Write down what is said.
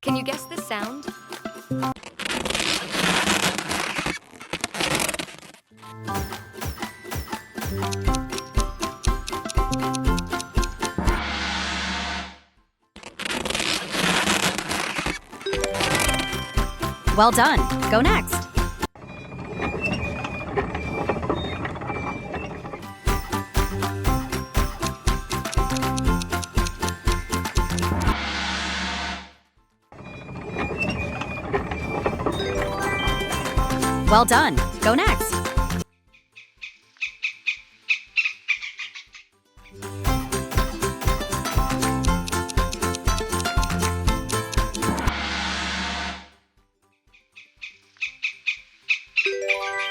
Can you guess this sound? Well done. Go next. Well done. Go next.